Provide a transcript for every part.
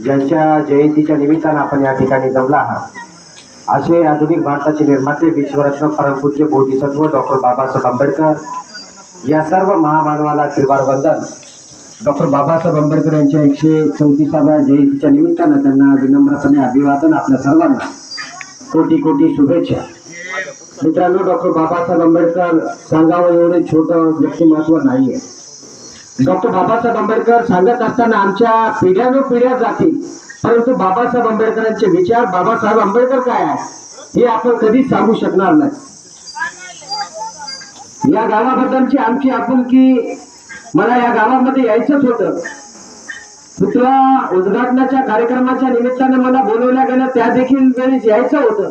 ज्यांच्या जयंतीच्या निमित्तानं आपण या ठिकाणी जमला आहात असे आधुनिक भारताचे निर्माते विश्वरत्न परमपूज्य बोधिसत्व डॉक्टर बाबासाहेब आंबेडकर या सर्व महामानवाला श्रीवार वंदन। डॉक्टर बाबासाहेब आंबेडकर यांच्या 134व्या जयंतीच्या निमित्तानं त्यांना विनम्रपणे अभिवादन। आपल्या सर्वांना कोटी कोटी शुभेच्छा। मित्रांनो, डॉक्टर बाबासाहेब आंबेडकर सांगावं एवढे छोटं व्यक्तिमत्व नाहीये। डॉक्टर बाबासाहेब आंबेडकर सांगत असताना आमच्या पिढ्यानुपिढ्या जातील, परंतु बाबासाहेब आंबेडकरांचे विचार, बाबासाहेब आंबेडकर काय आहे हे आपण कधीच सांगू शकणार नाही। या गावाबद्दलची आमची आपुलकी, मला या गावामध्ये यायचंच होतं। पुतळा उद्घाटनाच्या कार्यक्रमाच्या निमित्तानं मला बोलवल्या गेलं, त्या देखील वेळेस यायचं होतं,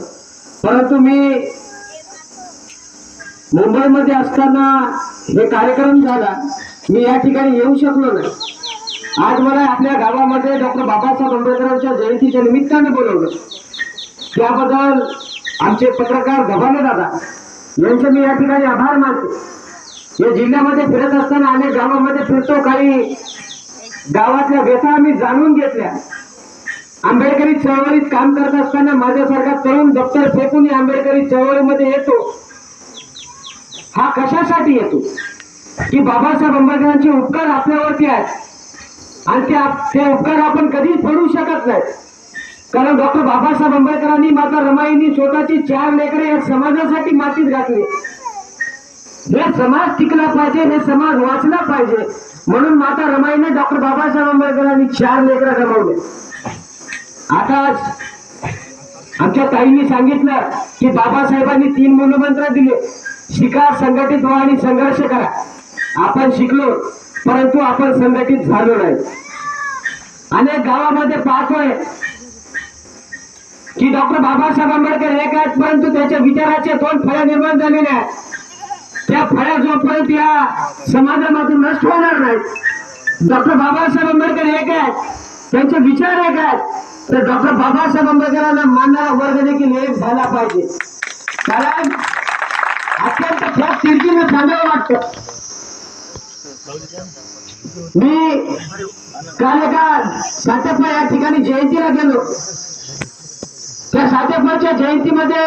परंतु मी मुंबईमध्ये असताना हे कार्यक्रम झाला, मी या ठिकाणी येऊ शकलो नाही। आज मला आपल्या गावामध्ये डॉक्टर बाबासाहेब आंबेडकरांच्या जयंतीच्या निमित्ताने बोलवलं, त्याबद्दल आमचे पत्रकार गव्हाणे दादा यांचे मी या ठिकाणी आभार मानतो। या जिल्ह्यामध्ये फिरत असताना अनेक गावामध्ये फिरतो, काही गावातल्या व्यथा आम्ही जाणून घेतल्या। आंबेडकरी चळवळीत काम करत असताना माझ्यासारखा तरुण दप्तर फेकून आंबेडकरी चळवळीमध्ये येतो। हा कशासाठी येतो की बाबासाहेब आंबेडकरांचे उपकार आपल्यावरती आहेत आणि ते उपकार आपण कधीच फेडू शकत नाही, कारण डॉक्टर बाबासाहेब आंबेडकरांनी, माता रमाईंनी स्वतःची 4 लेकरे या समाजासाठी मातीत घातली। हे समाज टिकला पाहिजे, हे समाज वाचला पाहिजे, म्हणून माता रमाईने डॉक्टर बाबासाहेब आंबेडकरांनी 4 लेकरं गमावले। आता आमच्या ताईंनी सांगितलं की बाबासाहेबांनी 3 मूलमंत्र दिले, शिका, संघटित व्हा आणि संघर्ष करा। आपण शिकलो, परंतु आपण संघटित झालो नाही। अनेक गावामध्ये पाहतोय की डॉक्टर बाबासाहेब आंबेडकर एक आहेत, परंतु त्याच्या विचाराचे 2 फळ्या निर्माण झालेल्या आहेत। त्या फळ्या जोपर्यंत या समाजामधून नष्ट होणार नाहीत, डॉक्टर बाबासाहेब आंबेडकर एक आहेत, त्यांचे विचार एक आहेत, तर डॉक्टर बाबासाहेब आंबेडकरांना मानणारा वर्ग देखील एक झाला पाहिजे। कारण अत्यंत खूप चिडचिड सांगावं वाटतं। मी काल एका सातेफळ या ठिकाणी जयंतीला गेलो, त्या सातेफळच्या जयंतीमध्ये